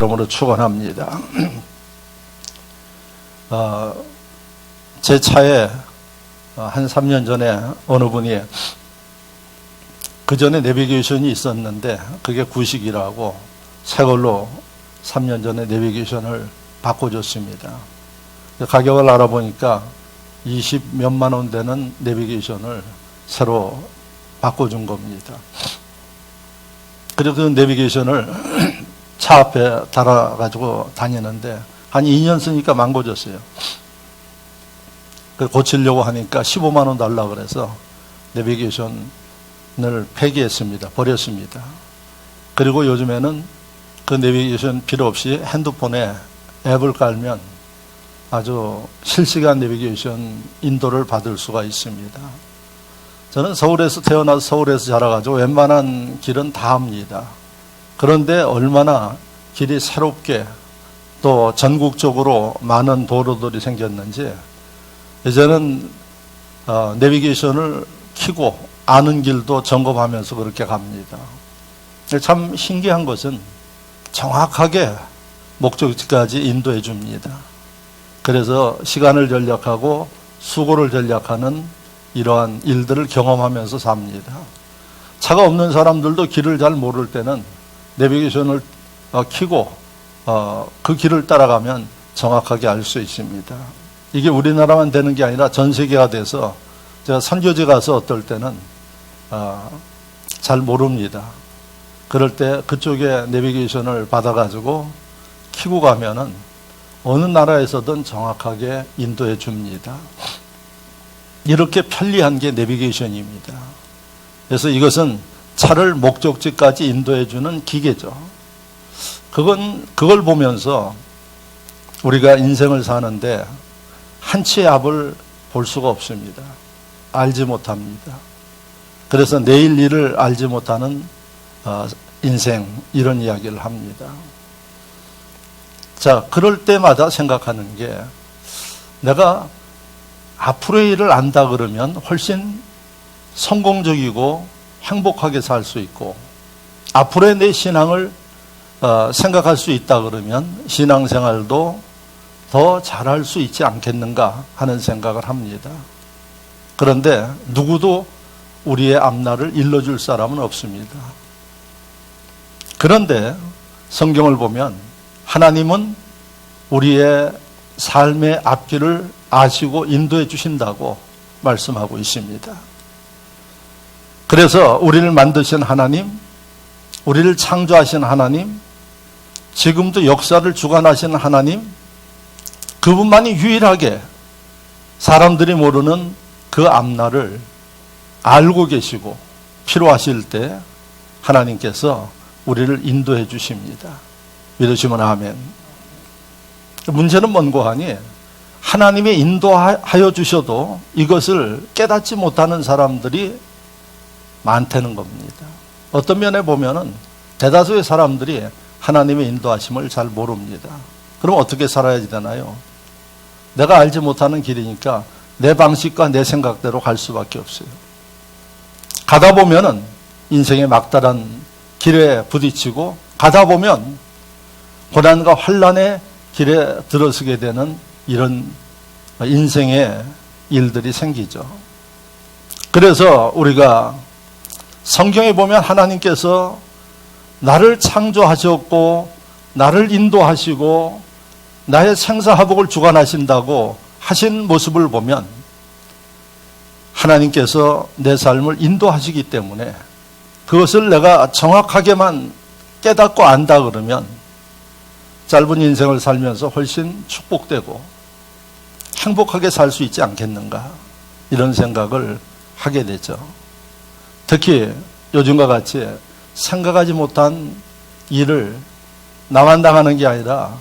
그러므로 축원합니다. 제 차에 한 3년 전에 어느 분이 그 전에 내비게이션이 있었는데 그게 구식이라고 새 걸로 3년 전에 내비게이션을 바꿔줬습니다. 가격을 알아보니까 20 몇만 원 되는 내비게이션을 새로 바꿔준 겁니다. 그래서 그 내비게이션을 차 앞에 달아가지고 다니는데 한 2년 쓰니까 망고졌어요. 고치려고 하니까 15만 원 달라 그래서 내비게이션을 폐기했습니다. 버렸습니다. 그리고 요즘에는 그 내비게이션 필요 없이 핸드폰에 앱을 깔면 아주 실시간 내비게이션 인도를 받을 수가 있습니다. 저는 서울에서 태어나서 서울에서 자라가지고 웬만한 길은 다 합니다. 그런데 얼마나 길이 새롭게 또 전국적으로 많은 도로들이 생겼는지 이제는 내비게이션을 켜고 아는 길도 점검하면서 그렇게 갑니다. 참 신기한 것은 정확하게 목적지까지 인도해 줍니다. 그래서 시간을 절약하고 수고를 절약하는 이러한 일들을 경험하면서 삽니다. 차가 없는 사람들도 길을 잘 모를 때는 내비게이션을 켜고 그 길을 따라가면 정확하게 알 수 있습니다. 이게 우리나라만 되는 게 아니라 전 세계가 돼서 제가 선교지 가서 어떨 때는 잘 모릅니다. 그럴 때 그쪽에 내비게이션을 받아가지고 켜고 가면은 어느 나라에서든 정확하게 인도해 줍니다. 이렇게 편리한 게 내비게이션입니다. 그래서 이것은 차를 목적지까지 인도해 주는 기계죠. 그걸 보면서 우리가 인생을 사는데 한치의 앞을 볼 수가 없습니다. 알지 못합니다. 그래서 내일 일을 알지 못하는 인생, 이런 이야기를 합니다. 자, 그럴 때마다 생각하는 게 내가 앞으로의 일을 안다 그러면 훨씬 성공적이고 행복하게 살 수 있고 앞으로의 내 신앙을 생각할 수 있다 그러면 신앙생활도 더 잘할 수 있지 않겠는가 하는 생각을 합니다. 그런데 누구도 우리의 앞날을 일러줄 사람은 없습니다. 그런데 성경을 보면 하나님은 우리의 삶의 앞길을 아시고 인도해 주신다고 말씀하고 있습니다. 그래서 우리를 만드신 하나님, 우리를 창조하신 하나님, 지금도 역사를 주관하시는 하나님, 그분만이 유일하게 사람들이 모르는 그 앞날을 알고 계시고 필요하실 때 하나님께서 우리를 인도해 주십니다. 믿으시면 아멘. 문제는 뭔고 하니 하나님이 인도하여 주셔도 이것을 깨닫지 못하는 사람들이 많다는 겁니다. 어떤 면에 보면은 대다수의 사람들이 하나님의 인도하심을 잘 모릅니다. 그럼 어떻게 살아야 되나요? 내가 알지 못하는 길이니까 내 방식과 내 생각대로 갈 수밖에 없어요. 가다 보면은 인생의 막다른 길에 부딪히고 가다 보면 고난과 환난의 길에 들어서게 되는 이런 인생의 일들이 생기죠. 그래서 우리가 성경에 보면 하나님께서 나를 창조하셨고 나를 인도하시고 나의 생사화복을 주관하신다고 하신 모습을 보면 하나님께서 내 삶을 인도하시기 때문에 그것을 내가 정확하게만 깨닫고 안다 그러면 짧은 인생을 살면서 훨씬 축복되고 행복하게 살 수 있지 않겠는가, 이런 생각을 하게 되죠. 특히 요즘과 같이 생각하지 못한 일을 나만 당하는 게 아니라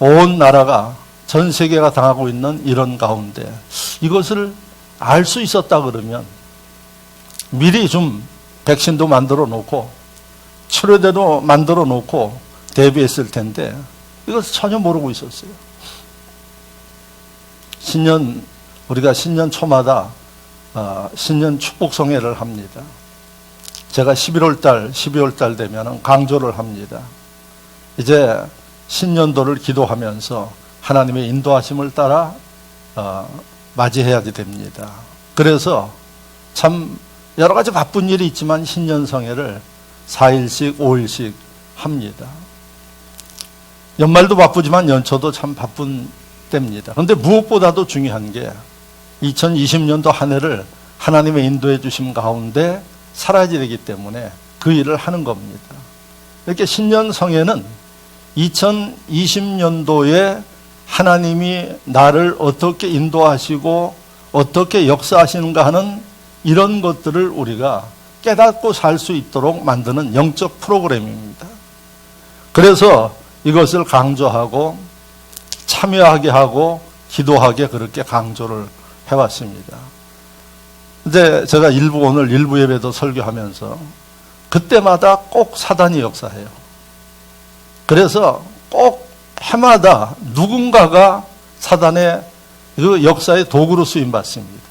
온 나라가, 전 세계가 당하고 있는 이런 가운데 이것을 알 수 있었다 그러면 미리 좀 백신도 만들어 놓고 치료제도 만들어 놓고 대비했을 텐데 이것을 전혀 모르고 있었어요. 우리가 신년 초마다 신년 축복성회를 합니다. 제가 12월 달 되면 강조를 합니다. 이제 신년도를 기도하면서 하나님의 인도하심을 따라 맞이해야 됩니다. 그래서 참 여러 가지 바쁜 일이 있지만 신년성회를 4일씩 5일씩 합니다. 연말도 바쁘지만 연초도 참 바쁜 때입니다. 그런데 무엇보다도 중요한 게 2020년도 한 해를 하나님의 인도해 주심 가운데 살아야 되기 때문에 그 일을 하는 겁니다. 이렇게 신년성회는 2020년도에 하나님이 나를 어떻게 인도하시고 어떻게 역사하시는가 하는 이런 것들을 우리가 깨닫고 살 수 있도록 만드는 영적 프로그램입니다. 그래서 이것을 강조하고 참여하게 하고 기도하게 그렇게 강조를 해왔습니다. 근데 제가 오늘 일부 예배도 설교하면서 그때마다 꼭 사단이 역사해요. 그래서 꼭 해마다 누군가가 사단의 그 역사의 도구로 쓰임받습니다.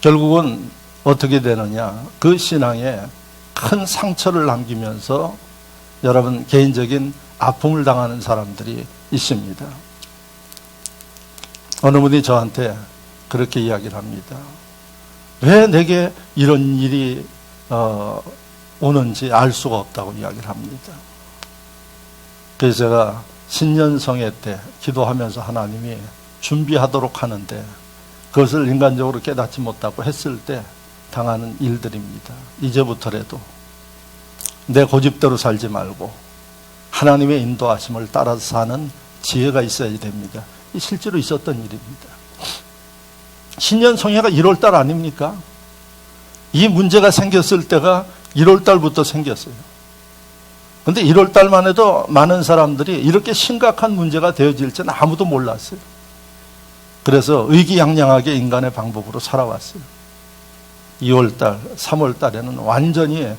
결국은 어떻게 되느냐? 그 신앙에 큰 상처를 남기면서 여러분 개인적인 아픔을 당하는 사람들이 있습니다. 어느 분이 저한테 그렇게 이야기를 합니다. 왜 내게 이런 일이 오는지 알 수가 없다고 이야기를 합니다. 그래서 제가 신년성회 때 기도하면서 하나님이 준비하도록 하는데 그것을 인간적으로 깨닫지 못하고 했을 때 당하는 일들입니다. 이제부터라도 내 고집대로 살지 말고 하나님의 인도하심을 따라서 사는 지혜가 있어야 됩니다. 이 실제로 있었던 일입니다. 신년성회가 1월달 아닙니까? 이 문제가 생겼을 때가 1월달부터 생겼어요. 그런데 1월달만 해도 많은 사람들이 이렇게 심각한 문제가 되어질 줄은 아무도 몰랐어요. 그래서 의기양양하게 인간의 방법으로 살아왔어요. 2월달, 3월달에는 완전히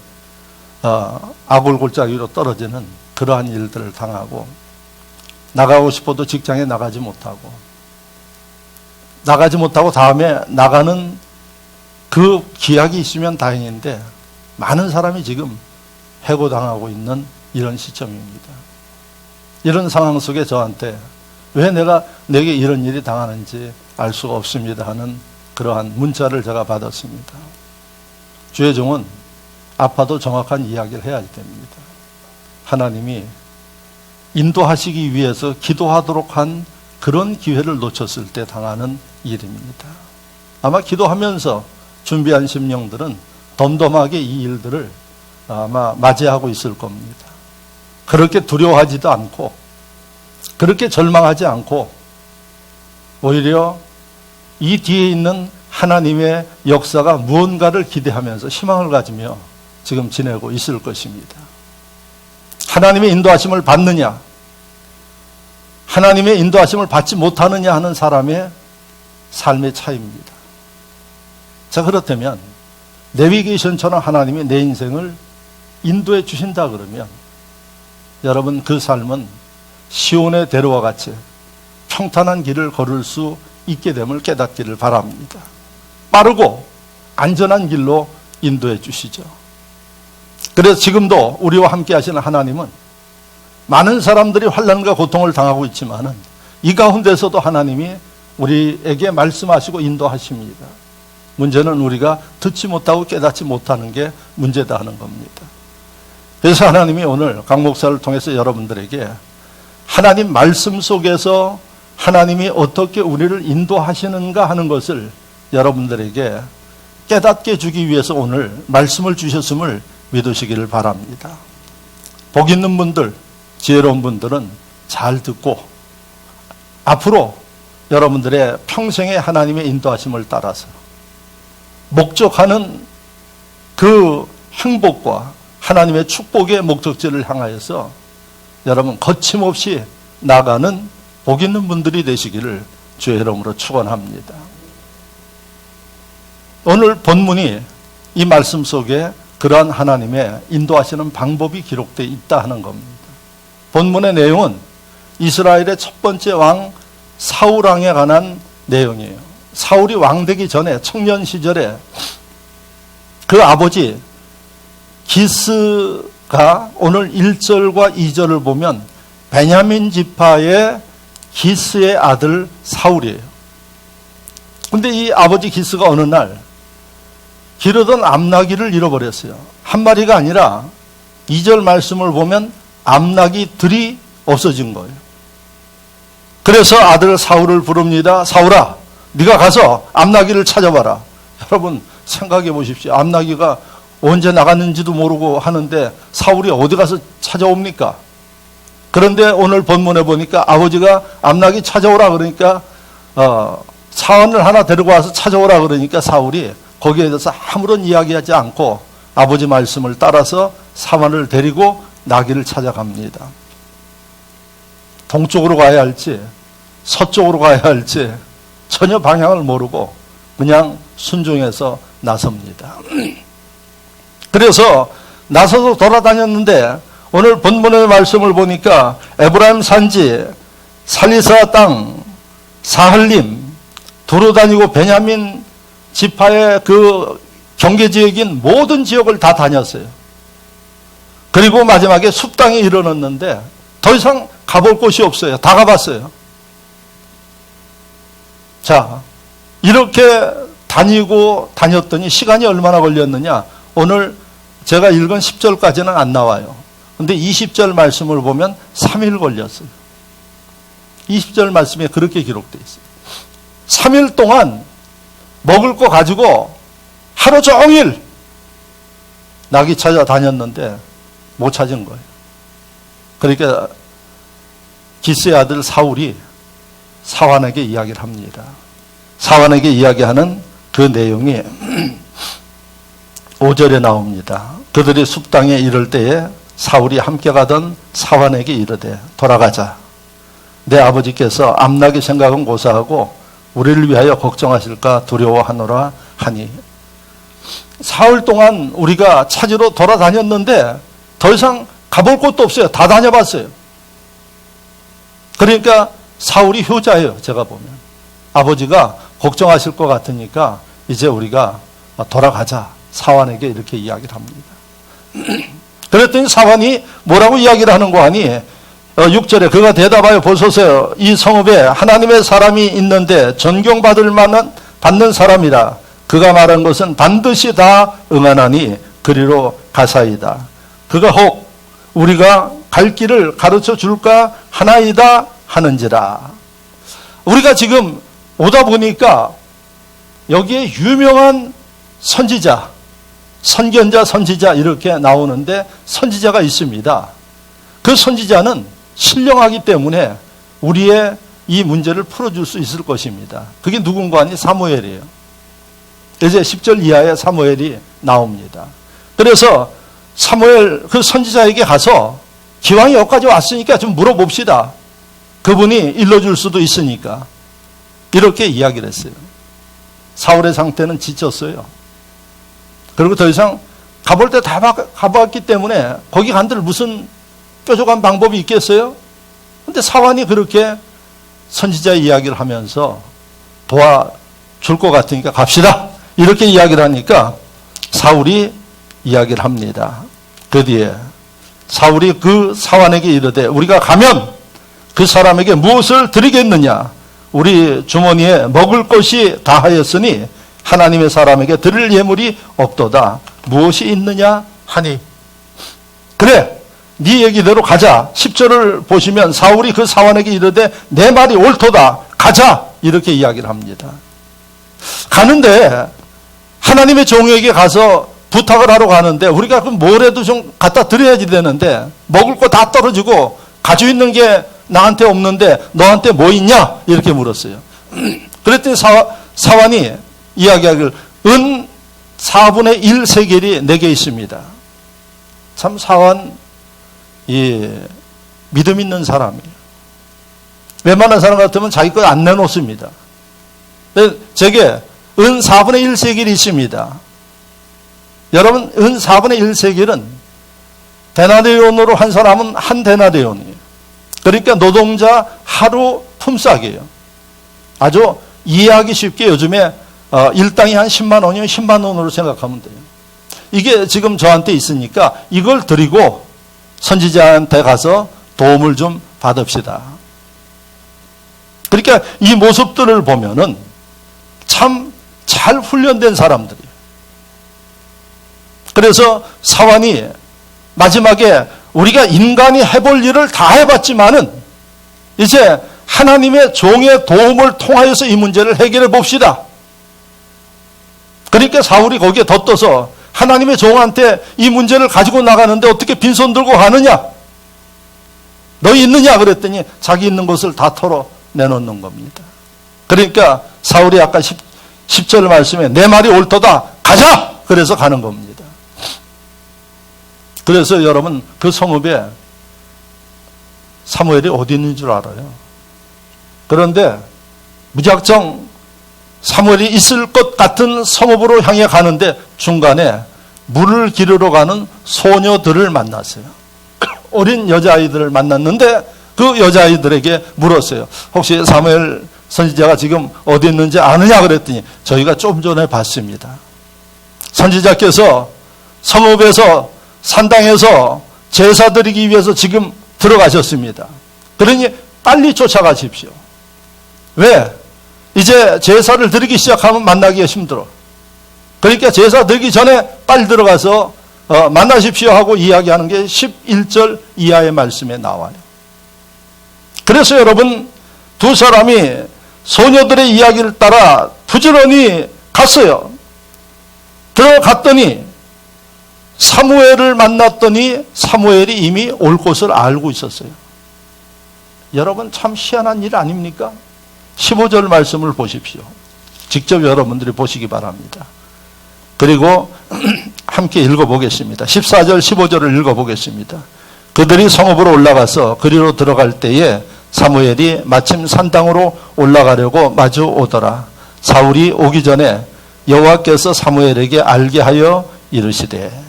아골골짜기로 떨어지는 그러한 일들을 당하고 나가고 싶어도 직장에 나가지 못하고 다음에 나가는 그 기약이 있으면 다행인데 많은 사람이 지금 해고당하고 있는 이런 시점입니다. 이런 상황 속에 저한테 왜 내게 이런 일이 당하는지 알 수가 없습니다 하는 그러한 문자를 제가 받았습니다. 주의 종은 아파도 정확한 이야기를 해야 됩니다. 하나님이 인도하시기 위해서 기도하도록 한 그런 기회를 놓쳤을 때 당하는 일입니다. 아마 기도하면서 준비한 심령들은 덤덤하게 이 일들을 아마 맞이하고 있을 겁니다. 그렇게 두려워하지도 않고 그렇게 절망하지 않고 오히려 이 뒤에 있는 하나님의 역사가 무언가를 기대하면서 희망을 가지며 지금 지내고 있을 것입니다. 하나님의 인도하심을 받느냐, 하나님의 인도하심을 받지 못하느냐 하는 사람의 삶의 차이입니다. 자, 그렇다면 내비게이션처럼 하나님이 내 인생을 인도해 주신다 그러면 여러분 그 삶은 시온의 대로와 같이 평탄한 길을 걸을 수 있게 됨을 깨닫기를 바랍니다. 빠르고 안전한 길로 인도해 주시죠. 그래서 지금도 우리와 함께 하시는 하나님은 많은 사람들이 환난과 고통을 당하고 있지만은 이 가운데서도 하나님이 우리에게 말씀하시고 인도하십니다. 문제는 우리가 듣지 못하고 깨닫지 못하는 게 문제다 하는 겁니다. 그래서 하나님이 오늘 강 목사를 통해서 여러분들에게 하나님 말씀 속에서 하나님이 어떻게 우리를 인도하시는가 하는 것을 여러분들에게 깨닫게 주기 위해서 오늘 말씀을 주셨음을 믿으시기를 바랍니다. 복 있는 분들, 지혜로운 분들은 잘 듣고 앞으로 여러분들의 평생의 하나님의 인도하심을 따라서 목적하는 그 행복과 하나님의 축복의 목적지를 향하여서 여러분 거침없이 나가는 복 있는 분들이 되시기를 주의 이름으로 축원합니다. 오늘 본문이 이 말씀 속에 그러한 하나님의 인도하시는 방법이 기록되어 있다 하는 겁니다. 본문의 내용은 이스라엘의 첫 번째 왕 사울 왕에 관한 내용이에요. 사울이 왕 되기 전에 청년 시절에 그 아버지 기스가 오늘 1절과 2절을 보면 베냐민 지파의 기스의 아들 사울이에요. 근데 이 아버지 기스가 어느 날 기르던 암나귀를 잃어버렸어요. 한 마리가 아니라 2절 말씀을 보면 암나귀들이 없어진 거예요. 그래서 아들 사울을 부릅니다. 사울아, 네가 가서 암나귀를 찾아봐라. 여러분 생각해 보십시오. 암나귀가 언제 나갔는지도 모르고 하는데 사울이 어디 가서 찾아옵니까? 그런데 오늘 본문에 보니까 아버지가 암나귀 찾아오라 그러니까 사원을 하나 데리고 와서 찾아오라 그러니까 사울이 거기에 대해서 아무런 이야기하지 않고 아버지 말씀을 따라서 사원을 데리고 나귀를 찾아갑니다. 동쪽으로 가야 할지 서쪽으로 가야 할지 전혀 방향을 모르고 그냥 순종해서 나섭니다. 그래서 나서서 돌아다녔는데 오늘 본문의 말씀을 보니까 에브라임 산지, 살리사 땅, 사할림 두루 다니고 베냐민 지파의 그 경계지역인 모든 지역을 다 다녔어요. 그리고 마지막에 숲땅에 이르렀는데 더 이상 가볼 곳이 없어요. 다 가봤어요. 자, 이렇게 다녔더니 시간이 얼마나 걸렸느냐? 오늘 제가 읽은 10절까지는 안 나와요. 근데 20절 말씀을 보면 3일 걸렸어요. 20절 말씀에 그렇게 기록되어 있어요. 3일 동안 먹을 거 가지고 하루 종일 나귀 찾아다녔는데 못 찾은 거예요. 그러니까 기스의 아들 사울이 사환에게 이야기를 합니다. 사환에게 이야기하는 그 내용이 5절에 나옵니다. 그들이 숲땅에 이를 때에 사울이 함께 가던 사환에게 이르되 돌아가자. 내 아버지께서 암나귀 생각은 고사하고 우리를 위하여 걱정하실까 두려워하노라 하니. 사흘 동안 우리가 찾으러 돌아다녔는데 더 이상 가볼 곳도 없어요. 다 다녀봤어요. 그러니까 사울이 효자예요. 제가 보면 아버지가 걱정하실 것 같으니까 이제 우리가 돌아가자. 사환에게 이렇게 이야기를 합니다. 그랬더니 사환이 뭐라고 이야기를 하는 거 아니? 6절에 그가 대답하여 보소서 이 성읍에 하나님의 사람이 있는데 존경받을 만한 받는 사람이라. 그가 말한 것은 반드시 다 응하나니 그리로 가사이다. 그가 혹 우리가 갈 길을 가르쳐 줄까 하나이다 하는지라. 우리가 지금 오다 보니까 여기에 유명한 선지자, 선견자, 선지자 이렇게 나오는데 선지자가 있습니다. 그 선지자는 신령하기 때문에 우리의 이 문제를 풀어줄 수 있을 것입니다. 그게 누군가 아니 사무엘이에요. 이제 10절 이하에 사무엘이 나옵니다. 그래서 사무엘 그 선지자에게 가서 기왕이 여기까지 왔으니까 좀 물어봅시다. 그분이 일러줄 수도 있으니까 이렇게 이야기를 했어요. 사울의 상태는 지쳤어요. 그리고 더 이상 가볼 때 다 가봤기 때문에 거기 간들 무슨 뾰족한 방법이 있겠어요? 근데 사환이 그렇게 선지자 이야기를 하면서 도와줄 것 같으니까 갑시다. 이렇게 이야기를 하니까 사울이 이야기를 합니다. 그 뒤에 사울이 그 사환에게 이르되 우리가 가면 그 사람에게 무엇을 드리겠느냐? 우리 주머니에 먹을 것이 다하였으니 하나님의 사람에게 드릴 예물이 없도다. 무엇이 있느냐 하니. 그래, 네 얘기대로 가자. 10절을 보시면 사울이 그 사환에게 이르되 내 말이 옳도다. 가자. 이렇게 이야기를 합니다. 가는데 하나님의 종에게 가서 부탁을 하러 가는데 우리가 그럼 뭐라도 좀 갖다 드려야지 되는데 먹을 거 다 떨어지고 가지고 있는 게 나한테 없는데 너한테 뭐 있냐? 이렇게 물었어요. 그랬더니 사환이 이야기하기를 은 4분의 1 세겔이 내게 있습니다. 참 사환 믿음 있는 사람이에요. 웬만한 사람 같으면 자기 것 안 내놓습니다. 제게 은 4분의 1 세겔이 있습니다. 여러분 은 4분의 1 세겔은 데나리온으로 한 사람은 한 데나리온이에요. 그러니까 노동자 하루 품삯이에요. 아주 이해하기 쉽게 요즘에 일당이 한 10만 원이면 10만 원으로 생각하면 돼요. 이게 지금 저한테 있으니까 이걸 드리고 선지자한테 가서 도움을 좀 받읍시다. 그러니까 이 모습들을 보면은 참 잘 훈련된 사람들이에요. 그래서 사환이 마지막에 우리가 인간이 해볼 일을 다 해봤지만은 이제 하나님의 종의 도움을 통하여서 이 문제를 해결해 봅시다. 그러니까 사울이 거기에 덧떠서 하나님의 종한테 이 문제를 가지고 나가는데 어떻게 빈손 들고 가느냐? 너 있느냐? 그랬더니 자기 있는 것을 다 털어내놓는 겁니다. 그러니까 사울이 아까 10절 말씀에 내 말이 옳도다 가자! 그래서 가는 겁니다. 그래서 여러분 그 성읍에 사무엘이 어디 있는 줄 알아요? 그런데 무작정 사무엘이 있을 것 같은 성읍으로 향해 가는데 중간에 물을 기르러 가는 소녀들을 만났어요. 어린 여자아이들을 만났는데 그 여자아이들에게 물었어요. 혹시 사무엘 선지자가 지금 어디 있는지 아느냐 그랬더니 저희가 좀 전에 봤습니다. 선지자께서 성읍에서 산당에서 제사 드리기 위해서 지금 들어가셨습니다. 그러니 빨리 쫓아가십시오. 왜? 이제 제사를 드리기 시작하면 만나기가 힘들어. 그러니까 제사 드리기 전에 빨리 들어가서 만나십시오 하고 이야기하는 게 11절 이하의 말씀에 나와요. 그래서 여러분 두 사람이 소녀들의 이야기를 따라 부지런히 갔어요. 들어갔더니 사무엘을 만났더니 사무엘이 이미 올 곳을 알고 있었어요. 여러분 참 희한한 일 아닙니까? 15절 말씀을 보십시오. 직접 여러분들이 보시기 바랍니다. 그리고 함께 읽어보겠습니다. 14절 15절을 읽어보겠습니다. 그들이 성읍으로 올라가서 그리로 들어갈 때에 사무엘이 마침 산당으로 올라가려고 마주 오더라. 사울이 오기 전에 여호와께서 사무엘에게 알게 하여 이르시되.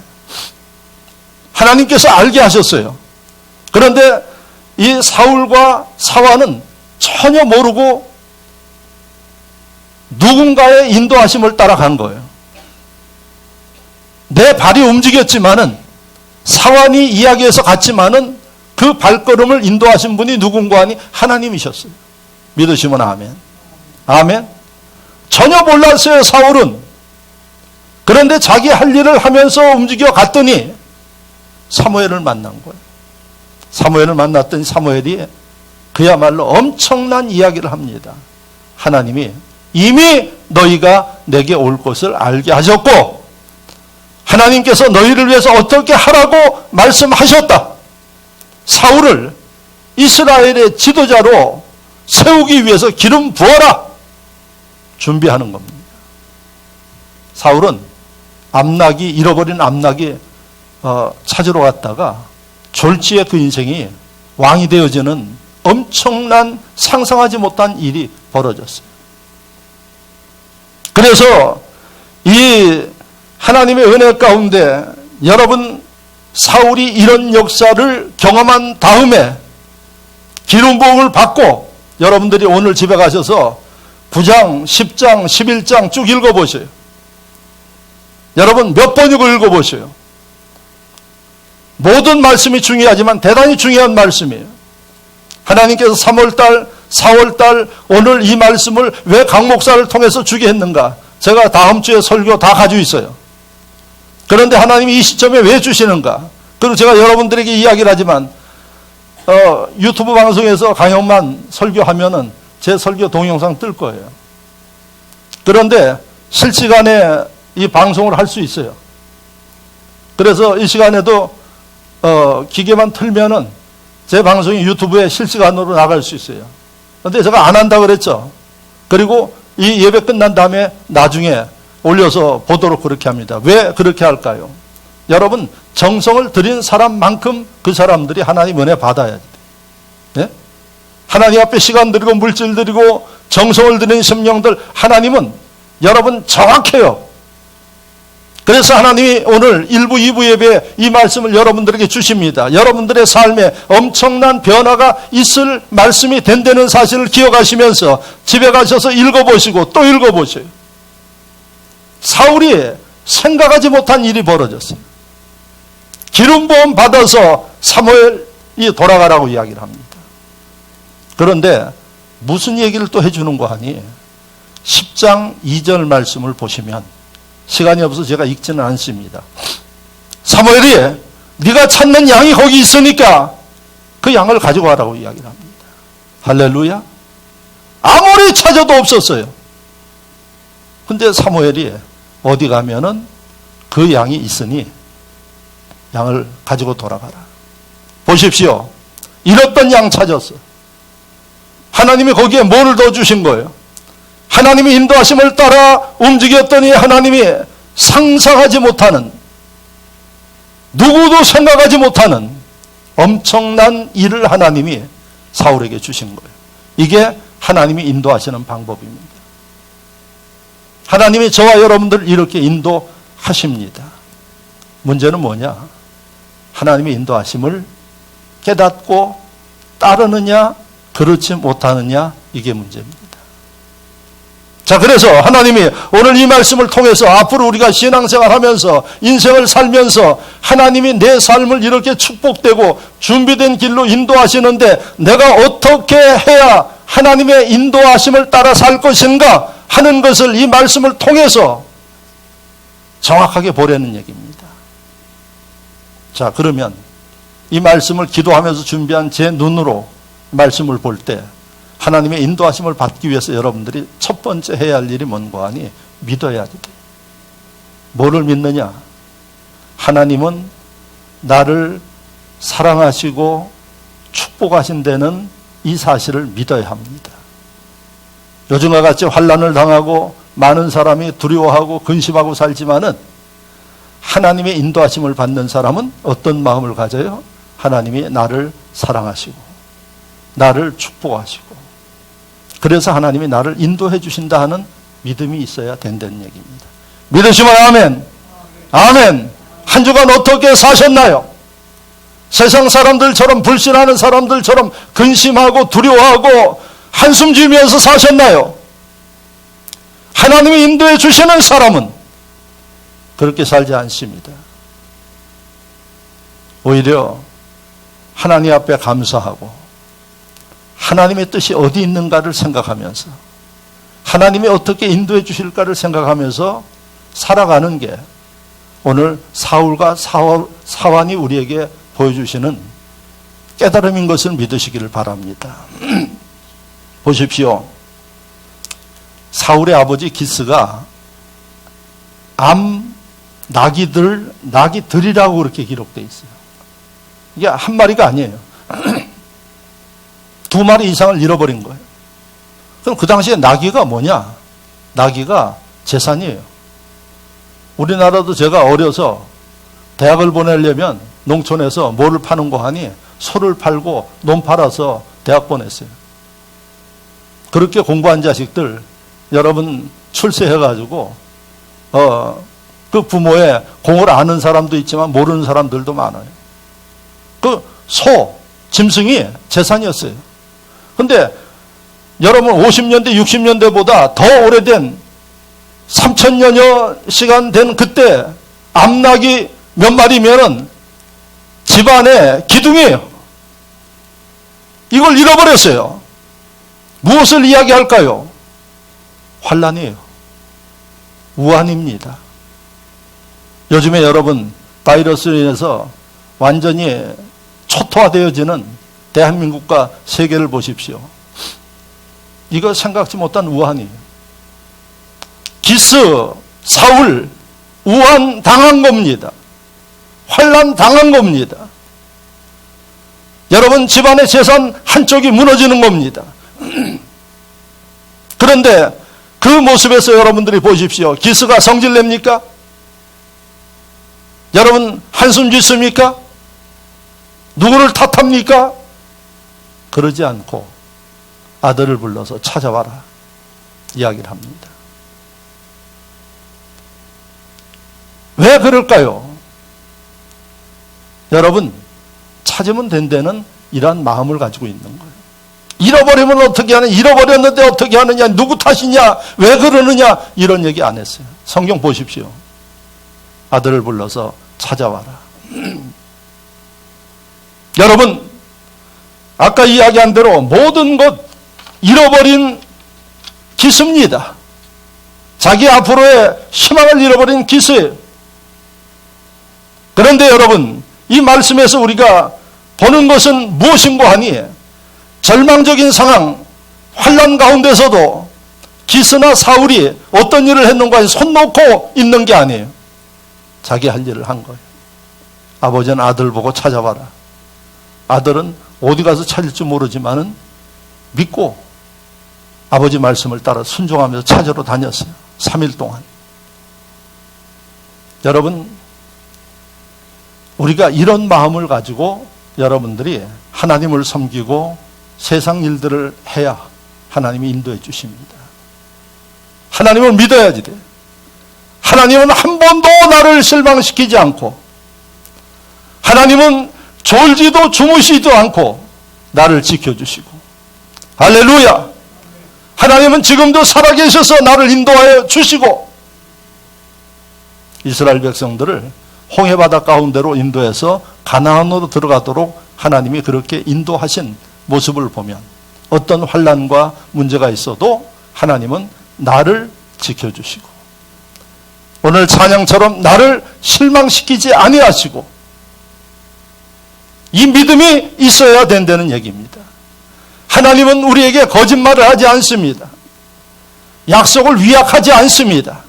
하나님께서 알게 하셨어요. 그런데 이 사울과 사환은 전혀 모르고 누군가의 인도하심을 따라간 거예요. 내 발이 움직였지만은 사환이 이야기해서 갔지만은 그 발걸음을 인도하신 분이 누군가 하니 하나님이셨어요. 믿으시면 아멘. 아멘. 전혀 몰랐어요, 사울은. 그런데 자기 할 일을 하면서 움직여 갔더니 사무엘을 만난 거예요. 사무엘을 만났더니 사무엘이 그야말로 엄청난 이야기를 합니다. 하나님이 이미 너희가 내게 올 것을 알게 하셨고 하나님께서 너희를 위해서 어떻게 하라고 말씀하셨다. 사울을 이스라엘의 지도자로 세우기 위해서 기름 부어라. 준비하는 겁니다. 사울은 잃어버린 암낙이 찾으러 갔다가 졸지에 그 인생이 왕이 되어지는 엄청난 상상하지 못한 일이 벌어졌어요. 그래서 이 하나님의 은혜 가운데 여러분 사울이 이런 역사를 경험한 다음에 기름 부음을 받고 여러분들이 오늘 집에 가셔서 9장, 10장, 11장 쭉 읽어보세요. 여러분 몇 번이고 읽어보세요. 모든 말씀이 중요하지만 대단히 중요한 말씀이에요. 하나님께서 3월달, 4월달 오늘 이 말씀을 왜 강 목사를 통해서 주게 했는가? 제가 다음 주에 설교 다 가지고 있어요. 그런데 하나님이 이 시점에 왜 주시는가? 그리고 제가 여러분들에게 이야기를 하지만 유튜브 방송에서 강연만 설교하면은 제 설교 동영상 뜰 거예요. 그런데 실시간에 이 방송을 할 수 있어요. 그래서 이 시간에도 기계만 틀면은 제 방송이 유튜브에 실시간으로 나갈 수 있어요. 그런데 제가 안 한다 그랬죠. 그리고 이 예배 끝난 다음에 나중에 올려서 보도록 그렇게 합니다. 왜 그렇게 할까요? 여러분 정성을 들인 사람만큼 그 사람들이 하나님 은혜 받아야 돼요. 네? 하나님 앞에 시간 들이고 물질 들이고 정성을 들인 심령들 하나님은 여러분 정확해요. 그래서 하나님이 오늘 1부, 2부 예배에 이 말씀을 여러분들에게 주십니다. 여러분들의 삶에 엄청난 변화가 있을 말씀이 된다는 사실을 기억하시면서 집에 가셔서 읽어보시고 또 읽어보세요. 사울이 생각하지 못한 일이 벌어졌어요. 기름 부음 받아서 사무엘이 돌아가라고 이야기를 합니다. 그런데 무슨 얘기를 또 해주는 거 하니 10장 2절 말씀을 보시면, 시간이 없어서 제가 읽지는 않습니다. 사무엘이 네가 찾는 양이 거기 있으니까 그 양을 가지고 와라고 이야기를 합니다. 할렐루야. 아무리 찾아도 없었어요. 근데 사무엘이 어디 가면은 그 양이 있으니 양을 가지고 돌아가라. 보십시오. 잃었던 양 찾았어. 하나님이 거기에 뭐를 더 주신 거예요? 하나님이 인도하심을 따라 움직였더니 하나님이 상상하지 못하는, 누구도 생각하지 못하는 엄청난 일을 하나님이 사울에게 주신 거예요. 이게 하나님이 인도하시는 방법입니다. 하나님이 저와 여러분들 이렇게 인도하십니다. 문제는 뭐냐? 하나님의 인도하심을 깨닫고 따르느냐, 그렇지 못하느냐, 이게 문제입니다. 자, 그래서 하나님이 오늘 이 말씀을 통해서 앞으로 우리가 신앙생활 하면서 인생을 살면서 하나님이 내 삶을 이렇게 축복되고 준비된 길로 인도하시는데 내가 어떻게 해야 하나님의 인도하심을 따라 살 것인가 하는 것을 이 말씀을 통해서 정확하게 보려는 얘기입니다. 자, 그러면 이 말씀을 기도하면서 준비한 제 눈으로 말씀을 볼 때 하나님의 인도하심을 받기 위해서 여러분들이 첫 번째 해야 할 일이 뭔가 하니 믿어야지 돼요. 뭐를 믿느냐? 하나님은 나를 사랑하시고 축복하신 데는 이 사실을 믿어야 합니다. 요즘과 같이 환난을 당하고 많은 사람이 두려워하고 근심하고 살지만은 하나님의 인도하심을 받는 사람은 어떤 마음을 가져요? 하나님이 나를 사랑하시고 나를 축복하시고 그래서 하나님이 나를 인도해 주신다 하는 믿음이 있어야 된다는 얘기입니다. 믿으시면 아멘. 아멘. 한 주간 어떻게 사셨나요? 세상 사람들처럼, 불신하는 사람들처럼 근심하고 두려워하고 한숨 지으면서 사셨나요? 하나님이 인도해 주시는 사람은 그렇게 살지 않습니다. 오히려 하나님 앞에 감사하고 하나님의 뜻이 어디 있는가를 생각하면서 하나님이 어떻게 인도해 주실까를 생각하면서 살아가는 게 오늘 사울과 사완이 우리에게 보여주시는 깨달음인 것을 믿으시기를 바랍니다. 보십시오. 사울의 아버지 기스가 나귀들이라고 그렇게 기록되어 있어요. 이게 한 마리가 아니에요. 2마리 이상을 잃어버린 거예요. 그럼 그 당시에 나귀가 뭐냐? 나귀가 재산이에요. 우리나라도 제가 어려서 대학을 보내려면 농촌에서 뭐를 파는 거 하니 소를 팔고 논 팔아서 대학 보냈어요. 그렇게 공부한 자식들 여러분 출세해가지고 그 부모의 공을 아는 사람도 있지만 모르는 사람들도 많아요. 그 소, 짐승이 재산이었어요. 근데 여러분 50년대, 60년대보다 더 오래된 3000여 시간 된 그때 암나귀 몇 마리면은 집안의 기둥이에요. 이걸 잃어버렸어요. 무엇을 이야기할까요? 환난이에요. 우환입니다. 요즘에 여러분 바이러스로 인해서 완전히 초토화되어지는 대한민국과 세계를 보십시오. 이거 생각지 못한 우환이에요. 기스, 사울, 우환 당한 겁니다. 환난 당한 겁니다. 여러분 집안의 재산 한쪽이 무너지는 겁니다. 그런데 그 모습에서 여러분들이 보십시오. 기스가 성질냅니까? 여러분 한숨 짓습니까? 누구를 탓합니까? 그러지 않고 아들을 불러서 찾아와라 이야기를 합니다. 왜 그럴까요? 여러분 찾으면 된다는 이러한 마음을 가지고 있는 거예요. 잃어버리면 어떻게 하느냐, 잃어버렸는데 어떻게 하느냐, 누구 탓이냐, 왜 그러느냐 이런 얘기 안 했어요. 성경 보십시오. 아들을 불러서 찾아와라. 여러분 아까 이야기한 대로 모든 것 잃어버린 기수입니다. 자기 앞으로의 희망을 잃어버린 기수예요. 그런데 여러분, 이 말씀에서 우리가 보는 것은 무엇인고 하니 절망적인 상황, 환난 가운데서도 기스나 사울이 어떤 일을 했는가 하니 손 놓고 있는 게 아니에요. 자기 할 일을 한 거예요. 아버지는 아들 보고 찾아봐라. 아들은 어디 가서 찾을지 모르지만은 믿고 아버지 말씀을 따라 순종하면서 찾으러 다녔어요. 3일 동안. 여러분, 우리가 이런 마음을 가지고 여러분들이 하나님을 섬기고 세상 일들을 해야 하나님이 인도해 주십니다. 하나님을 믿어야지 돼. 하나님은 한 번도 나를 실망시키지 않고, 하나님은 졸지도 주무시지도 않고 나를 지켜주시고, 할렐루야. 하나님은 지금도 살아계셔서 나를 인도하여 주시고, 이스라엘 백성들을 홍해바다 가운데로 인도해서 가나안으로 들어가도록 하나님이 그렇게 인도하신 모습을 보면 어떤 환난과 문제가 있어도 하나님은 나를 지켜주시고, 오늘 찬양처럼 나를 실망시키지 아니하시고, 이 믿음이 있어야 된다는 얘기입니다. 하나님은 우리에게 거짓말을 하지 않습니다. 약속을 위약하지 않습니다.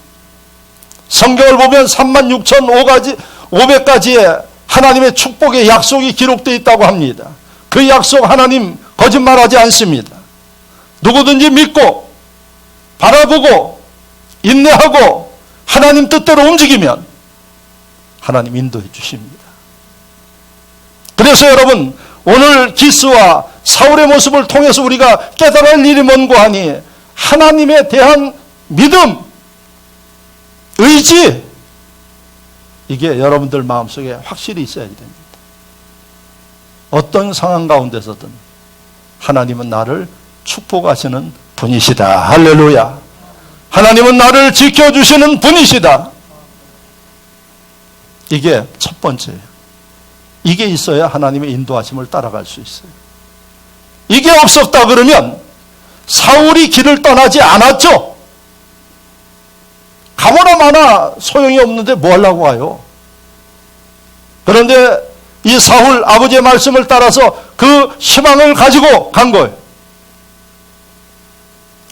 성경을 보면 36,500가지의 하나님의 축복의 약속이 기록되어 있다고 합니다. 그 약속 하나님 거짓말하지 않습니다. 누구든지 믿고 바라보고 인내하고 하나님 뜻대로 움직이면 하나님 인도해 주십니다. 그래서 여러분, 오늘 기스와 사울의 모습을 통해서 우리가 깨달을 일이 뭔고 하니 하나님에 대한 믿음, 의지, 이게 여러분들 마음속에 확실히 있어야 됩니다. 어떤 상황 가운데서든 하나님은 나를 축복하시는 분이시다. 할렐루야. 하나님은 나를 지켜주시는 분이시다. 이게 첫 번째예요. 이게 있어야 하나님의 인도하심을 따라갈 수 있어요. 이게 없었다 그러면 사울이 길을 떠나지 않았죠. 가보나 마나 소용이 없는데 뭐 하려고 와요. 그런데 이 사울 아버지의 말씀을 따라서 그 희망을 가지고 간 거예요.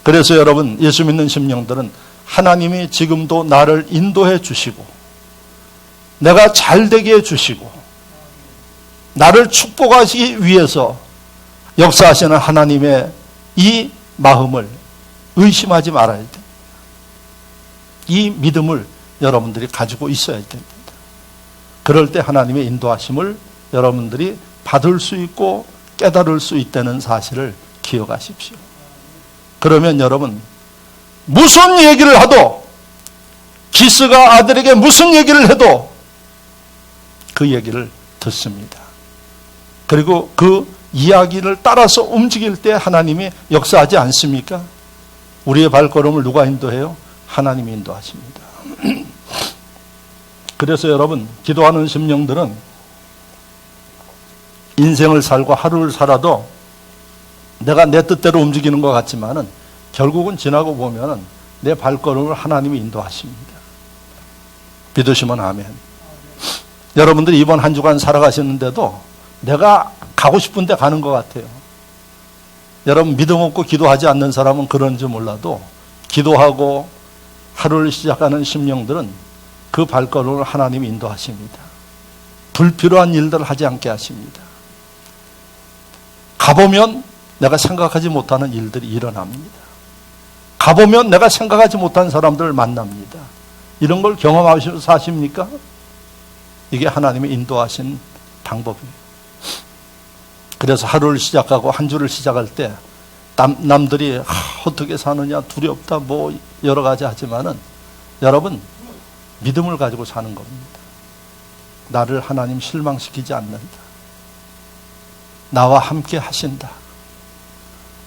그래서 여러분, 예수 믿는 심령들은 하나님이 지금도 나를 인도해 주시고 내가 잘되게 해주시고 나를 축복하시기 위해서 역사하시는 하나님의 이 마음을 의심하지 말아야 됩니다. 이 믿음을 여러분들이 가지고 있어야 됩니다. 그럴 때 하나님의 인도하심을 여러분들이 받을 수 있고 깨달을 수 있다는 사실을 기억하십시오. 그러면 여러분, 무슨 얘기를 하도, 기스가 아들에게 무슨 얘기를 해도 그 얘기를 듣습니다. 그리고 그 이야기를 따라서 움직일 때 하나님이 역사하지 않습니까? 우리의 발걸음을 누가 인도해요? 하나님이 인도하십니다. 그래서 여러분, 기도하는 심령들은 인생을 살고 하루를 살아도 내가 내 뜻대로 움직이는 것 같지만은 결국은 지나고 보면은 내 발걸음을 하나님이 인도하십니다. 믿으시면 아멘. 여러분들이 이번 한 주간 살아가시는데도 내가 가고 싶은 데 가는 것 같아요. 여러분, 믿음 없고 기도하지 않는 사람은 그런지 몰라도 기도하고 하루를 시작하는 심령들은 그 발걸음을 하나님이 인도하십니다. 불필요한 일들을 하지 않게 하십니다. 가보면 내가 생각하지 못하는 일들이 일어납니다. 가보면 내가 생각하지 못한 사람들을 만납니다. 이런 걸 경험하시면서 사십니까? 이게 하나님이 인도하신 방법이에요. 그래서 하루를 시작하고 한 주를 시작할 때 남들이 어떻게 사느냐, 두렵다, 뭐 여러 가지 하지만은 여러분, 믿음을 가지고 사는 겁니다. 나를 하나님 실망시키지 않는다. 나와 함께 하신다.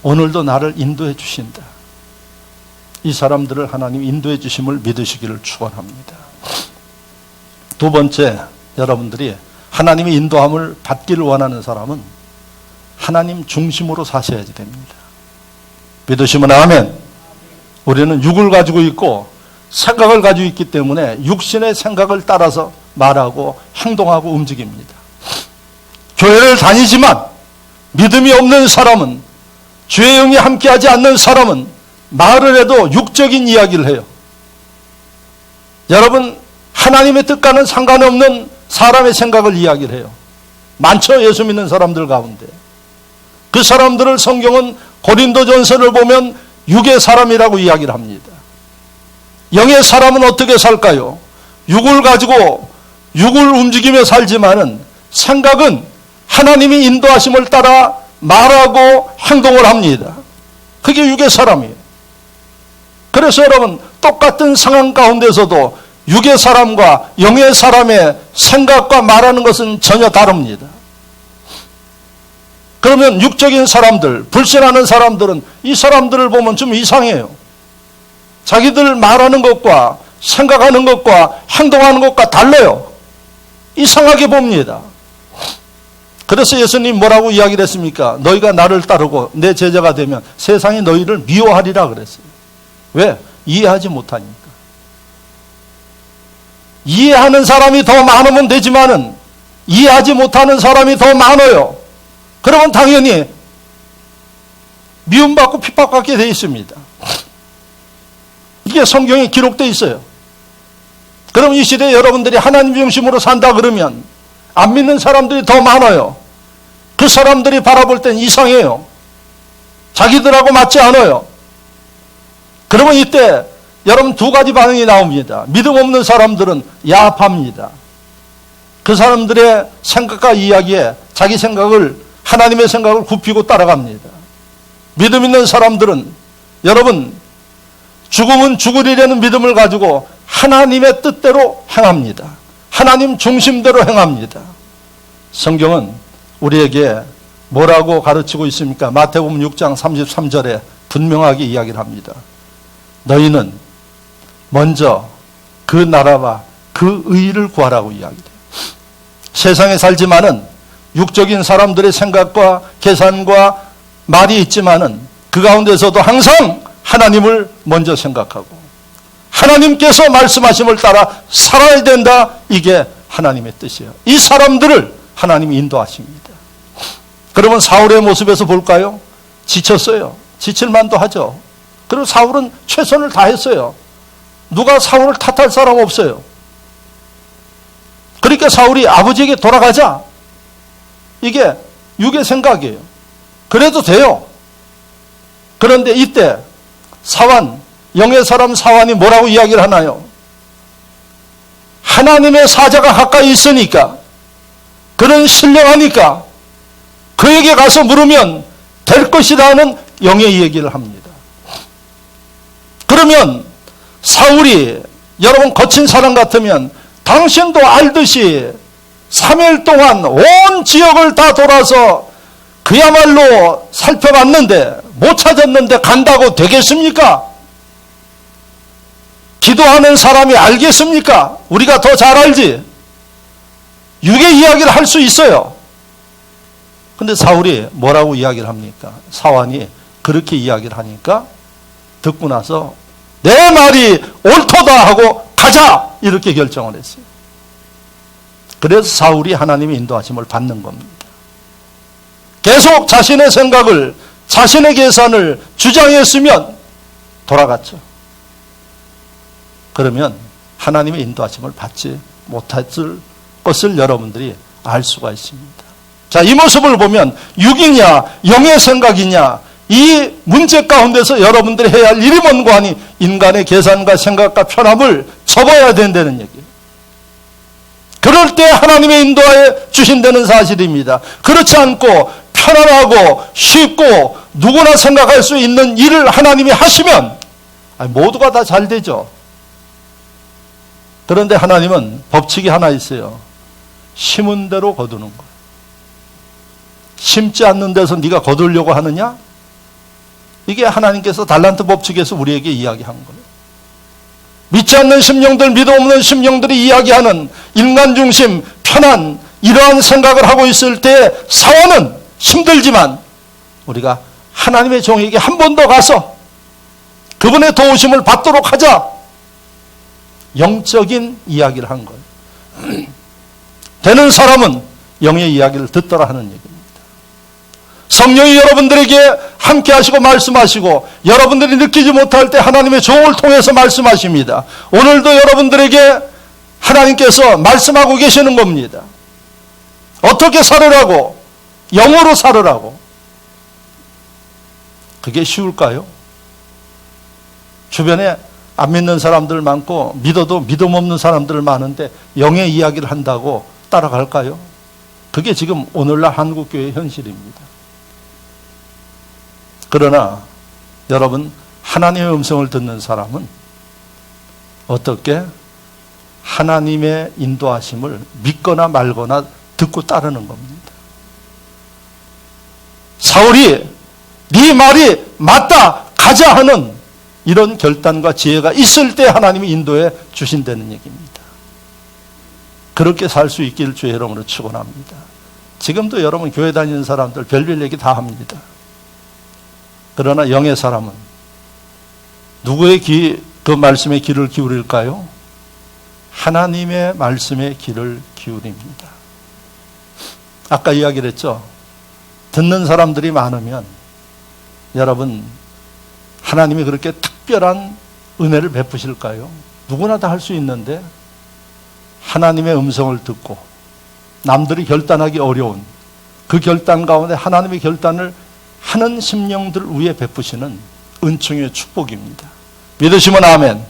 오늘도 나를 인도해 주신다. 이 사람들을 하나님 인도해 주심을 믿으시기를 축원합니다. 두 번째, 여러분들이 하나님의 인도함을 받기를 원하는 사람은 하나님 중심으로 사셔야지 됩니다. 믿으시면 아멘. 우리는 육을 가지고 있고 생각을 가지고 있기 때문에 육신의 생각을 따라서 말하고 행동하고 움직입니다. 교회를 다니지만 믿음이 없는 사람은, 주의 영이 함께하지 않는 사람은 말을 해도 육적인 이야기를 해요. 여러분, 하나님의 뜻과는 상관없는 사람의 생각을 이야기를 해요. 많죠, 예수 믿는 사람들 가운데. 그 사람들을 성경은 고린도전서를 보면 육의 사람이라고 이야기를 합니다. 영의 사람은 어떻게 살까요? 육을 가지고 육을 움직이며 살지만은 생각은 하나님이 인도하심을 따라 말하고 행동을 합니다. 그게 육의 사람이에요. 그래서 여러분, 똑같은 상황 가운데서도 육의 사람과 영의 사람의 생각과 말하는 것은 전혀 다릅니다. 그러면 육적인 사람들, 불신하는 사람들은 이 사람들을 보면 좀 이상해요. 자기들 말하는 것과 생각하는 것과 행동하는 것과 달라요. 이상하게 봅니다. 그래서 예수님 뭐라고 이야기를 했습니까? 너희가 나를 따르고 내 제자가 되면 세상이 너희를 미워하리라 그랬어요. 왜? 이해하지 못하니까. 이해하는 사람이 더 많으면 되지만은 이해하지 못하는 사람이 더 많아요. 그러면 당연히 미움받고 핍박받게 되어 있습니다. 이게 성경에 기록되어 있어요. 그럼 이 시대에 여러분들이 하나님 중심으로 산다 그러면 안 믿는 사람들이 더 많아요. 그 사람들이 바라볼 땐 이상해요. 자기들하고 맞지 않아요. 그러면 이때 여러분 두 가지 반응이 나옵니다. 믿음 없는 사람들은 야합합니다. 그 사람들의 생각과 이야기에 자기 생각을, 하나님의 생각을 굽히고 따라갑니다. 믿음 있는 사람들은 여러분 죽음은 죽으리라는 믿음을 가지고 하나님의 뜻대로 행합니다. 하나님 중심대로 행합니다. 성경은 우리에게 뭐라고 가르치고 있습니까? 마태복음 6장 33절에 분명하게 이야기를 합니다. 너희는 먼저 그 나라와 그 의를 구하라고 이야기해요. 세상에 살지만은 육적인 사람들의 생각과 계산과 말이 있지만은 그 가운데서도 항상 하나님을 먼저 생각하고 하나님께서 말씀하심을 따라 살아야 된다. 이게 하나님의 뜻이에요. 이 사람들을 하나님이 인도하십니다. 그러면 사울의 모습에서 볼까요? 지쳤어요. 지칠만도 하죠. 그리고 사울은 최선을 다했어요. 누가 사울을 탓할 사람 없어요. 그러니까 사울이 아버지에게 돌아가자. 이게 육의 생각이에요. 그래도 돼요. 그런데 이때 사환, 영의 사람 사환이 뭐라고 이야기를 하나요? 하나님의 사자가 가까이 있으니까, 그는 신령하니까 그에게 가서 물으면 될 것이라는 영의 얘기를 합니다. 그러면 사울이 여러분 거친 사람 같으면 당신도 알듯이 3일 동안 온 지역을 다 돌아서 그야말로 살펴봤는데 못 찾았는데 간다고 되겠습니까? 기도하는 사람이 알겠습니까? 우리가 더 잘 알지. 육의 이야기를 할 수 있어요. 근데 사울이 뭐라고 이야기를 합니까? 사환이 그렇게 이야기를 하니까 듣고 나서 내 말이 옳도다 하고 가자 이렇게 결정을 했어요. 그래서 사울이 하나님의 인도하심을 받는 겁니다. 계속 자신의 생각을, 자신의 계산을 주장했으면 돌아갔죠. 그러면 하나님의 인도하심을 받지 못했을 것을 여러분들이 알 수가 있습니다. 자, 이 모습을 보면 육이냐 영의 생각이냐 이 문제 가운데서 여러분들이 해야 할 일이 뭔고 하니 인간의 계산과 생각과 편함을 접어야 된다는 얘기예요. 그럴 때 하나님의 인도하에 주신다는 사실입니다. 그렇지 않고 편안하고 쉽고 누구나 생각할 수 있는 일을 하나님이 하시면 모두가 다 잘 되죠. 그런데 하나님은 법칙이 하나 있어요. 심은 대로 거두는 거예요. 심지 않는 데서 네가 거두려고 하느냐? 이게 하나님께서 달란트 법칙에서 우리에게 이야기한 거예요. 믿지 않는 심령들, 믿음 없는 심령들이 이야기하는 인간 중심, 편한 이러한 생각을 하고 있을 때 사원은 힘들지만 우리가 하나님의 종에게 한 번 더 가서 그분의 도우심을 받도록 하자. 영적인 이야기를 한 거예요. 되는 사람은 영의 이야기를 듣더라 하는 얘기입니다. 성령이 여러분들에게 함께 하시고 말씀하시고 여러분들이 느끼지 못할 때 하나님의 종을 통해서 말씀하십니다. 오늘도 여러분들에게 하나님께서 말씀하고 계시는 겁니다. 어떻게 살으라고? 영으로 살으라고. 그게 쉬울까요? 주변에 안 믿는 사람들 많고 믿어도 믿음 없는 사람들 많은데 영의 이야기를 한다고 따라갈까요? 그게 지금 오늘날 한국교회의 현실입니다. 그러나 여러분, 하나님의 음성을 듣는 사람은 어떻게 하나님의 인도하심을 믿거나 말거나 듣고 따르는 겁니다. 사울이 네 말이 맞다 가자 하는 이런 결단과 지혜가 있을 때 하나님이 인도해 주신다는 얘기입니다. 그렇게 살 수 있기를 주의 이름으로 축원합니다. 지금도 여러분 교회 다니는 사람들 별별 얘기 다 합니다. 그러나 영의 사람은 누구의 그 말씀에 귀를 기울일까요? 하나님의 말씀에 귀를 기울입니다. 아까 이야기를 했죠. 듣는 사람들이 많으면 여러분 하나님이 그렇게 특별한 은혜를 베푸실까요? 누구나 다 할 수 있는데 하나님의 음성을 듣고 남들이 결단하기 어려운 그 결단 가운데 하나님의 결단을 하는 심령들 위에 베푸시는 은총의 축복입니다. 믿으시면 아멘.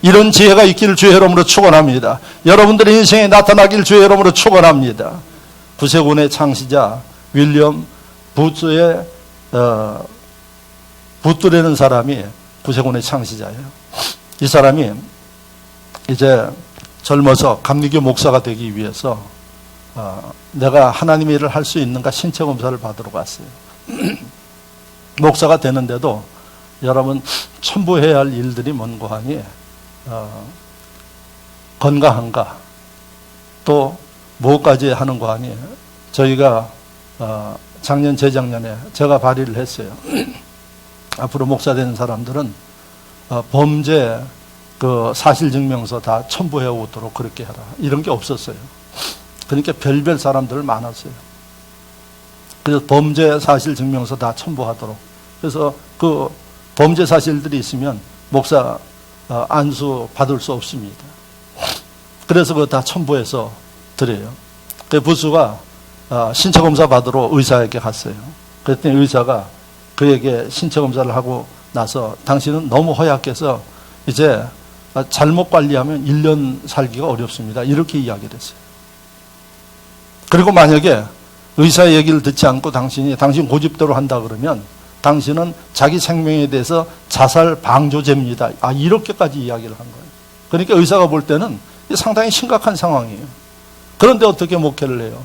이런 지혜가 있기를 주의 이름으로 축원합니다. 여러분들의 인생에 나타나기를 주의 이름으로 축원합니다. 구세군의 창시자 윌리엄 부츠의 부트라는 사람이 구세군의 창시자예요. 이 사람이 이제 젊어서 감리교 목사가 되기 위해서 내가 하나님의 일을 할 수 있는가 신체 검사를 받으러 갔어요. 목사가 되는데도 여러분 첨부해야 할 일들이 뭔고 하니 건강한가 또 뭐까지 하는 거 하니 저희가 작년 재작년에 제가 발의를 했어요. 앞으로 목사 되는 사람들은 범죄 그 사실증명서 다 첨부해 오도록 그렇게 하라. 이런 게 없었어요. 그러니까 별별 사람들 많았어요. 그래서 범죄 사실증명서 다 첨부하도록. 그래서 그 범죄 사실들이 있으면 목사 안수 받을 수 없습니다. 그래서 그거 다 첨부해서 드려요. 그 부수가 신체 검사 받으러 의사에게 갔어요. 그랬더니 의사가 그에게 신체 검사를 하고 나서 당신은 너무 허약해서 이제 잘못 관리하면 1년 살기가 어렵습니다. 이렇게 이야기를 했어요. 그리고 만약에 의사의 얘기를 듣지 않고 당신 고집대로 한다 그러면 당신은 자기 생명에 대해서 자살 방조죄입니다. 이렇게까지 이야기를 한 거예요. 그러니까 의사가 볼 때는 상당히 심각한 상황이에요. 그런데 어떻게 목회를 해요?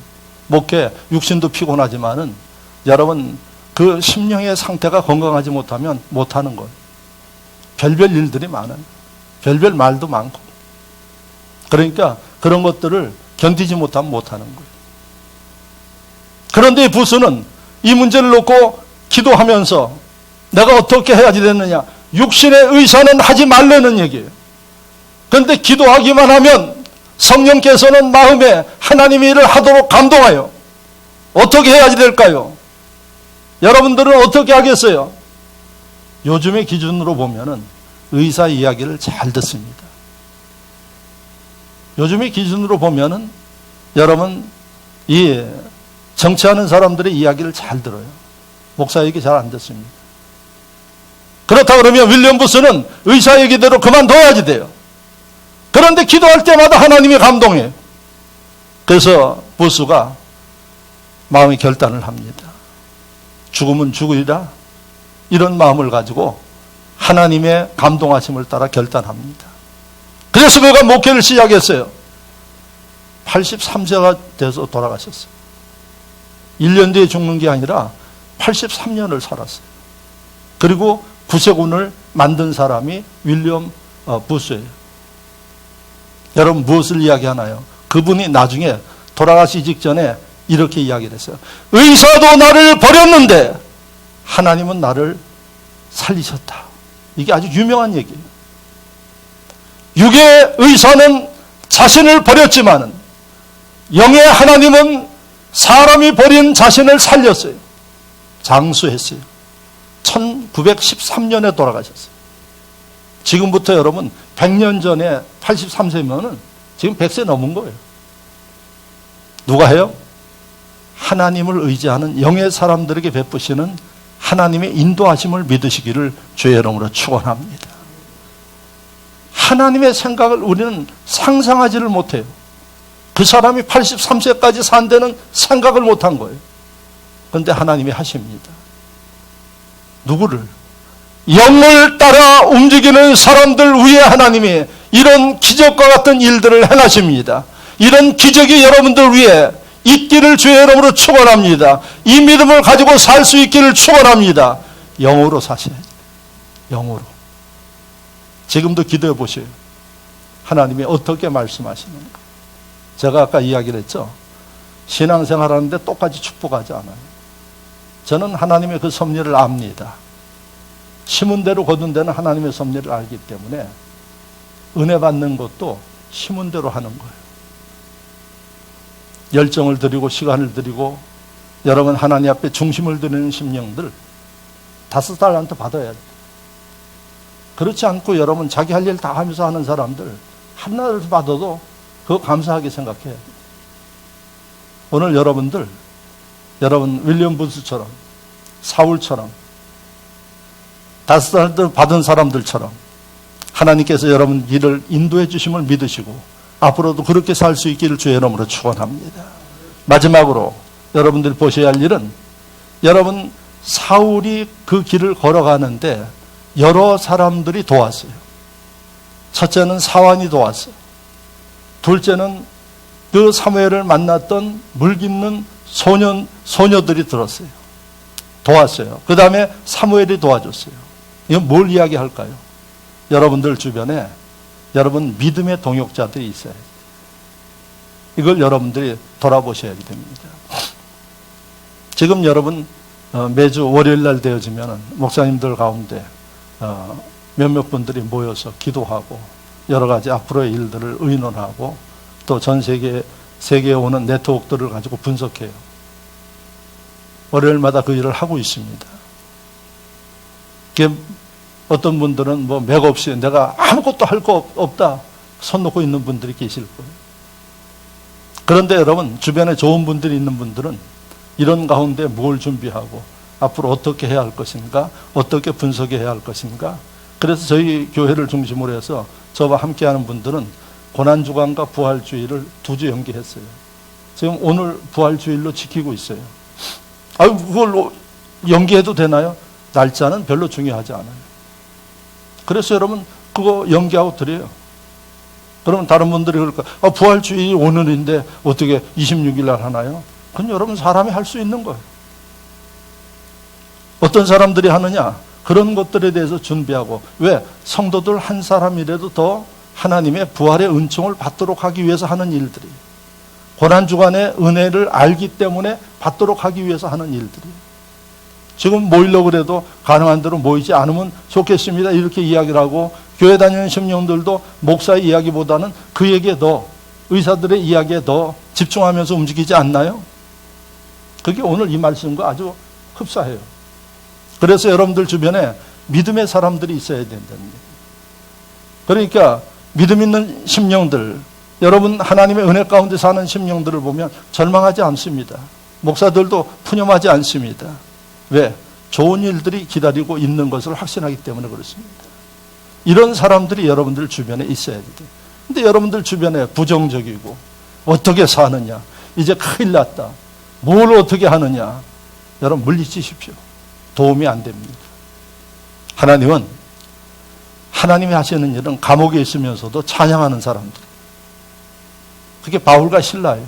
목회, 육신도 피곤하지만은 여러분 그 심령의 상태가 건강하지 못하면 못하는 거예요. 별별 일들이 많아요. 별별 말도 많고. 그러니까 그런 것들을 견디지 못하면 못하는 거예요. 그런데 이 부수는 이 문제를 놓고 기도하면서 내가 어떻게 해야지 되느냐. 육신의 의사는 하지 말라는 얘기예요. 그런데 기도하기만 하면 성령께서는 마음에 하나님의 일을 하도록 감동하여. 어떻게 해야지 될까요? 여러분들은 어떻게 하겠어요? 요즘의 기준으로 보면은 의사 이야기를 잘 듣습니다. 요즘의 기준으로 보면은 여러분 이 정치하는 사람들의 이야기를 잘 들어요. 목사 얘기 잘 안 듣습니다. 그렇다 그러면 윌리엄 부스는 의사 얘기대로 그만둬야지 돼요. 그런데 기도할 때마다 하나님이 감동해요. 그래서 부스가 마음의 결단을 합니다. 죽으면 죽으리라 이런 마음을 가지고 하나님의 감동하심을 따라 결단합니다. 그래서 그가 목회를 시작했어요. 83세가 돼서 돌아가셨어요. 1년 뒤에 죽는 게 아니라 83년을 살았어요. 그리고 구세군을 만든 사람이 윌리엄 부스예요. 여러분 무엇을 이야기하나요? 그분이 나중에 돌아가시기 직전에 이렇게 이야기를 했어요. 의사도 나를 버렸는데 하나님은 나를 살리셨다. 이게 아주 유명한 얘기예요. 육의 의사는 자신을 버렸지만 영의 하나님은 사람이 버린 자신을 살렸어요. 장수했어요. 1913년에 돌아가셨어요. 지금부터 여러분 100년 전에 83세면은 지금 100세 넘은 거예요. 누가 해요? 하나님을 의지하는 영의 사람들에게 베푸시는 하나님의 인도하심을 믿으시기를 주의 이름으로 축원합니다. 하나님의 생각을 우리는 상상하지를 못해요. 그 사람이 83세까지 산 데는 생각을 못한 거예요. 그런데 하나님이 하십니다. 누구를? 영을 따라 움직이는 사람들 위에 하나님이 이런 기적과 같은 일들을 행하십니다. 이런 기적이 여러분들 위해 있기를 주의 이름으로 축원합니다. 이 믿음을 가지고 살 수 있기를 축원합니다. 영으로 사셔야죠. 영으로. 지금도 기도해 보세요. 하나님이 어떻게 말씀하시는가. 제가 아까 이야기를 했죠. 신앙생활 하는데 똑같이 축복하지 않아요. 저는 하나님의 그 섭리를 압니다. 심은 대로 거둔 데는 하나님의 섭리를 알기 때문에 은혜 받는 것도 심은 대로 하는 거예요. 열정을 드리고 시간을 드리고 여러분 하나님 앞에 중심을 드리는 심령들 5달란트 받아야 돼요. 그렇지 않고 여러분 자기 할 일 다 하면서 하는 사람들 하나를 받아도 그거 감사하게 생각해야 돼요. 오늘 여러분 윌리엄 부스처럼 사울처럼 5달란트 받은 사람들처럼 하나님께서 여러분 길을 인도해 주심을 믿으시고 앞으로도 그렇게 살 수 있기를 주의 이름으로 축원합니다. 마지막으로 여러분들이 보셔야 할 일은 여러분 사울이 그 길을 걸어가는데 여러 사람들이 도왔어요. 첫째는 사환이 도왔어요. 둘째는 그 사무엘을 만났던 물깃는 소녀들이 들었어요. 도왔어요. 그 다음에 사무엘이 도와줬어요. 이건 뭘 이야기할까요? 여러분들 주변에 여러분 믿음의 동역자들이 있어야 돼요. 이걸 여러분들이 돌아보셔야 됩니다. 지금 여러분 매주 월요일 날 되어지면 목사님들 가운데 몇몇 분들이 모여서 기도하고 여러 가지 앞으로의 일들을 의논하고 또 전 세계에 오는 네트워크들을 가지고 분석해요. 월요일마다 그 일을 하고 있습니다. 어떤 분들은 뭐 맥없이 내가 아무것도 할 거 없다 손 놓고 있는 분들이 계실 거예요. 그런데 여러분 주변에 좋은 분들이 있는 분들은 이런 가운데 뭘 준비하고 앞으로 어떻게 해야 할 것인가, 어떻게 분석해야 할 것인가. 그래서 저희 교회를 중심으로 해서 저와 함께하는 분들은 고난주간과 부활주일을 2주 연기했어요. 지금 오늘 부활주일로 지키고 있어요. 아유, 그걸 연기해도 되나요? 날짜는 별로 중요하지 않아요. 그래서 여러분 그거 연기하고 드려요. 그러면 다른 분들이 그럴까? 부활주일이 오늘인데 어떻게 26일 날 하나요? 그건 여러분 사람이 할 수 있는 거예요. 어떤 사람들이 하느냐? 그런 것들에 대해서 준비하고 왜? 성도들 한 사람이라도 더 하나님의 부활의 은총을 받도록 하기 위해서 하는 일들이 고난주간의 은혜를 알기 때문에 받도록 하기 위해서 하는 일들이 지금 모이려고 그래도 가능한 대로 모이지 않으면 좋겠습니다. 이렇게 이야기를 하고 교회 다니는 심령들도 목사의 이야기보다는 그에게 더 의사들의 이야기에 더 집중하면서 움직이지 않나요? 그게 오늘 이 말씀과 아주 흡사해요. 그래서 여러분들 주변에 믿음의 사람들이 있어야 된다는 얘기예요. 그러니까 믿음 있는 심령들, 여러분 하나님의 은혜 가운데 사는 심령들을 보면 절망하지 않습니다. 목사들도 푸념하지 않습니다. 왜? 좋은 일들이 기다리고 있는 것을 확신하기 때문에 그렇습니다. 이런 사람들이 여러분들 주변에 있어야 돼요. 근데 여러분들 주변에 부정적이고 어떻게 사느냐, 이제 큰일 났다, 뭘 어떻게 하느냐, 여러분 물리치십시오. 도움이 안 됩니다. 하나님은 하나님이 하시는 일은 감옥에 있으면서도 찬양하는 사람들. 그게 바울과 실라예요.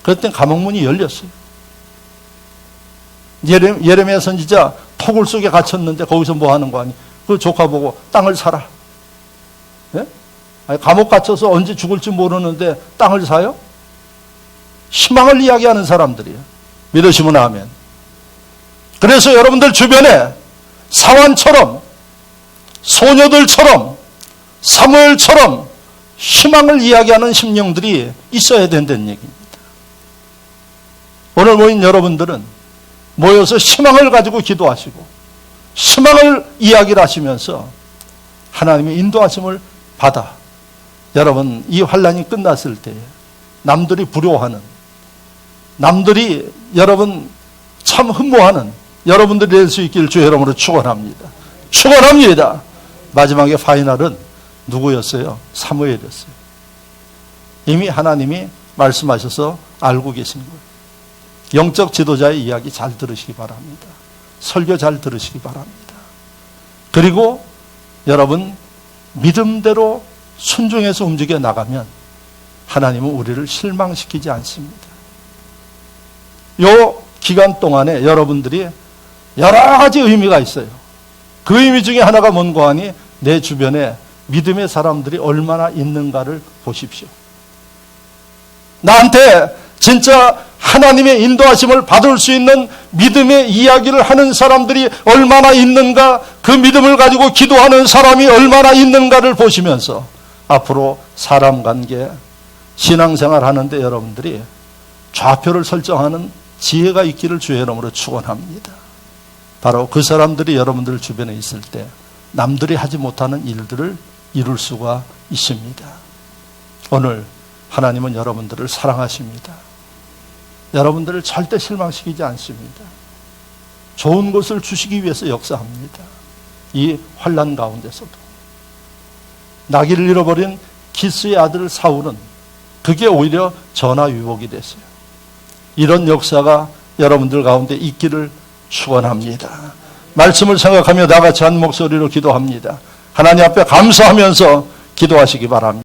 그때 감옥문이 열렸어요. 예레미야 선지자 토굴 속에 갇혔는데 거기서 뭐 하는 거 아니? 그 조카 보고 땅을 사라. 예? 아니, 감옥 갇혀서 언제 죽을지 모르는데 땅을 사요? 희망을 이야기하는 사람들이에요. 믿으시면 아멘. 그래서 여러분들 주변에 사환처럼, 소녀들처럼, 사무엘처럼 희망을 이야기하는 심령들이 있어야 된다는 얘기입니다. 오늘 모인 여러분들은 모여서 희망을 가지고 기도하시고 희망을 이야기를 하시면서 하나님의 인도하심을 받아 여러분 이 환난이 끝났을 때에 남들이 부러워하는, 남들이 여러분 참 흠모하는 여러분들이 될 수 있기를 주의 이름으로 축원합니다. 축원합니다. 마지막에 파이널은 누구였어요? 사무엘이었어요. 이미 하나님이 말씀하셔서 알고 계신 거예요. 영적 지도자의 이야기 잘 들으시기 바랍니다. 설교 잘 들으시기 바랍니다. 그리고 여러분 믿음대로 순종해서 움직여 나가면 하나님은 우리를 실망시키지 않습니다. 요 기간 동안에 여러분들이 여러 가지 의미가 있어요. 그 의미 중에 하나가 뭔가 하니 내 주변에 믿음의 사람들이 얼마나 있는가를 보십시오. 나한테 진짜 하나님의 인도하심을 받을 수 있는 믿음의 이야기를 하는 사람들이 얼마나 있는가, 그 믿음을 가지고 기도하는 사람이 얼마나 있는가를 보시면서 앞으로 사람 관계, 신앙생활 하는데 여러분들이 좌표를 설정하는 지혜가 있기를 주의 이름으로 축원합니다. 바로 그 사람들이 여러분들 주변에 있을 때 남들이 하지 못하는 일들을 이룰 수가 있습니다. 오늘 하나님은 여러분들을 사랑하십니다. 여러분들을 절대 실망시키지 않습니다. 좋은 것을 주시기 위해서 역사합니다. 이 환난 가운데서도. 나귀를 잃어버린 기스의 아들 사울은 그게 오히려 전화위복이 됐어요. 이런 역사가 여러분들 가운데 있기를 축원합니다. 말씀을 생각하며 나같이 한 목소리로 기도합니다. 하나님 앞에 감사하면서 기도하시기 바랍니다.